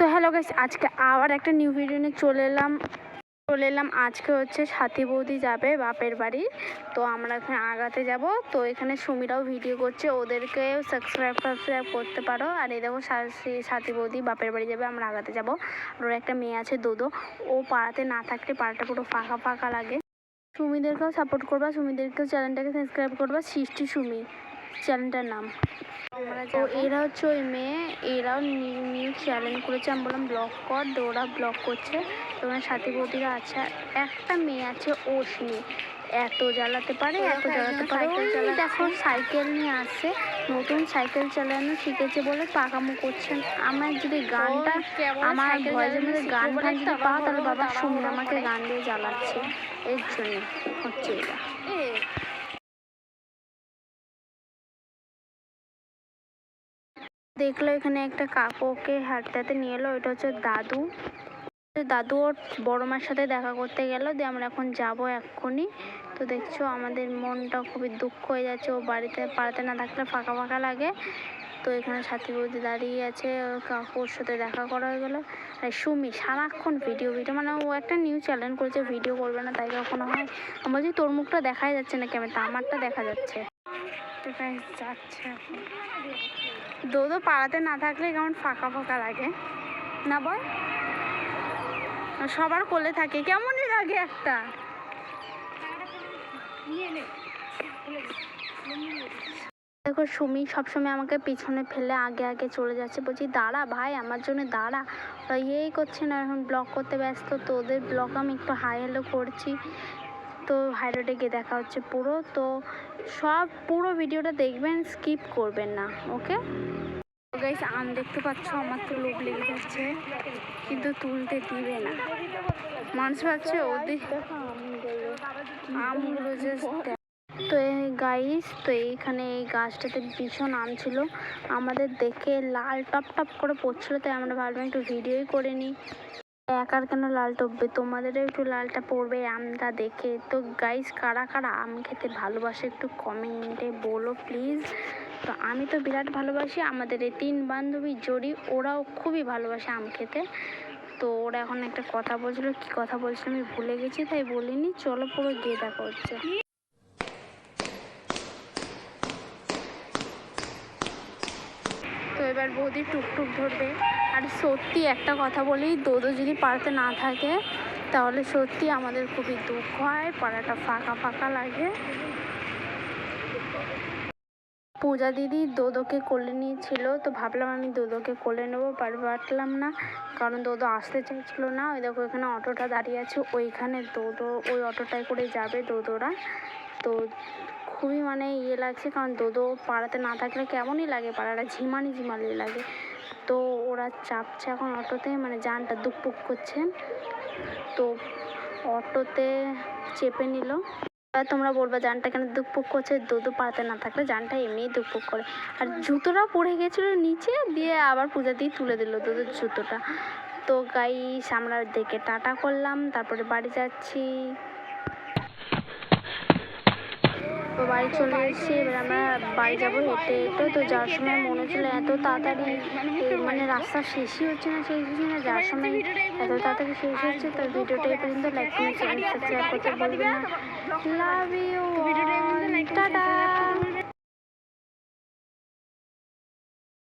তো hello guys, আজকে আবার একটা নিউ ভিডিও নিয়ে চলে এলাম। আজকে হচ্ছে সাথী বৌদি যাবে বাপের বাড়ি। তো আমরা এখানে আগাতে যাব। তো এখানে সুমিরাও ভিডিও করছে, ওদেরকেও সাবস্ক্রাইব করতে পারো। আর এই দেখো সাথী বৌদি বাপের বাড়ি যাবে, আমরা আগাতে যাব। আর ওর একটা মেয়ে আছে দোদো, ও পাড়াতে না থাকলে পাড়াটা পুরো ফাঁকা ফাঁকা লাগে। সুমিদেরকেও সাপোর্ট করবা, সুমিদেরকেও চ্যানেলটাকে সাবস্ক্রাইব করবা, সৃষ্টি সুমি চ্যানেলটার নাম। তো এরা হচ্ছে ওই মেয়ে, এরাও নিউ চ্যালেঞ্জ করেছে। আমি বললাম ব্লগ কর, তো ওরা ব্লগ করছে। তো ওখানে সাথী বৌদিরা আছে, একটা মেয়ে আছে অশ্মি, এত জ্বালাতে পারে। দেখো সাইকেল নিয়ে আসছে, নতুন সাইকেল চালানো শিখেছে বলে পাকামো করছেন। আমার যদি গানটা, আমার ভয়েসের মধ্যে গান যদি পাও, তাহলে বাবা সুমি আমাকে গান দিয়ে জ্বালাচ্ছে। এর জন্য হচ্ছে এটা। দেখলো এখানে একটা কাকুকে হাঁটতে নিয়ে এলো, এটা হচ্ছে দাদু ওর বড় মার সাথে দেখা করতে গেল। দিয়ে আমরা এখন যাবো এক্ষুনি। তো দেখছো আমাদের মনটা খুবই দুঃখ হয়ে যাচ্ছে, ও পাড়াতে না থাকলে ফাঁকা ফাঁকা লাগে। তো এখানে সাথী বৌদি দাঁড়িয়ে আছে, ওর কাকুর সাথে দেখা করা হয়ে গেলো। আর সুমি সারাক্ষণ ভিডিও মানে ও একটা নিউ চ্যালেঞ্জ করেছে, ভিডিও করবে না তাই কখনো হয়। আমি বলছি তোর মুখটা দেখাই যাচ্ছে না ক্যামেরাতে, আমারটা দেখা যাচ্ছে। যাচ্ছে এখন দোদো পাড়াতে না থাকলে কেমন ফাঁকা ফাঁকা লাগে না বল? সবার কোলে থাকে কেমনই লাগে একটা। দেখো সুমি সবসময় আমাকে পিছনে ফেলে আগে আগে চলে যাচ্ছে, বলছি দাঁড়া ভাই আমার জন্য দাঁড়া। ওরা ইয়েই করছে না, এখন ব্লগ করতে ব্যস্ত। তো ওদের ব্লগ আমি একটু হাই হ্যালো করছি। তো হাই রোডে গিয়ে দেখা হচ্ছে পুরো। তো পুরো ভিডিওটা দেখবেন, স্কিপ করবেন না, ওকে গাইস। আম দেখতে পাচ্ছ, আমার তো লোভ লেগে যাচ্ছে, কিন্তু তুলতে দিবে না। মানুষ ভাবছে ওদের আমগুলো জাস্ট। তো গাইস, তো এইখানে এই গাছটাতে ভীষণ আম ছিল, আমাদের দেখে লাল টপ টপ করে পড়ছিল। তাই আমরা ভাবলাম একটু ভিডিওই করে নিই। একার কেন লাল টপবে, তোমাদেরও একটু লালটা পড়বে আমটা দেখে। তো গাইস, কারা কারা আম খেতে ভালোবাসে একটু কমেন্টে বলো প্লিজ। তো আমি তো বিরাট ভালোবাসি, আমাদের এই 3 বান্ধবী জড়ি, ওরাও খুবই ভালোবাসে আম খেতে। তো ওরা এখন একটা কথা বলছিল, কি কথা বলছিল আমি ভুলে গেছি, তাই বলিনি। চলো পুরো গিয়ে দেখা হচ্ছে। তো এবার বৌদি টুকটুক ধরবে। আর সত্যি একটা কথা বলি, দোদো যদি পাড়াতে না থাকে তাহলে সত্যি আমাদের খুবই দুঃখ হয়, পাড়াটা ফাঁকা ফাঁকা লাগে। পূজা দিদি দোদোকে কোলে নিয়েছিল, তো ভাবলাম আমি দোদোকে কোলে নেবো, পারলাম না, কারণ দোদো আসতে চাইছিল না। ওই দেখো এখানে অটোটা দাঁড়িয়ে আছে, ওইখানে দোদো ওই অটোটায় করে যাবে দোদোরা। তো খুবই মানে লাগছে, কারণ দোদো পাড়াতে না থাকলে কেমনই লাগে, পাড়াটা ঝিমানি লাগে। তো ওরা চাপছে এখন অটোতে, মানে জানটা দুকপুক করছে। তো অটোতে চেপে নিল। তোমরা বলবা জানটা কেন দুকপুক করছে, দোদো পাড়াতে না থাকলে জানটা এমনিই দুকপুক করে। আর জুতোটা পড়ে গেছিলো নিচে, দিয়ে আবার পূজা দিয়ে তুলে দিল দোদোর জুতোটা। তো গাইস, আমরা দেখে টাটা করলাম, তারপরে বাড়ি যাচ্ছি। তো বাড়ি চলে এসেছি, এবার আমরা বাড়ি যাবো হেঁটে হেঁটে। তো যাওয়ার সময় মনে হচ্ছিলো এত তাড়াতাড়ি মানে রাস্তা শেষই হচ্ছে না, যাওয়ার সময় এত তাড়াতাড়ি শেষ হচ্ছে। তো ভিডিওটা এই পর্যন্ত, লাইক কমেন্ট সাবস্ক্রাইব করতে বলবেন না। Love you, tata.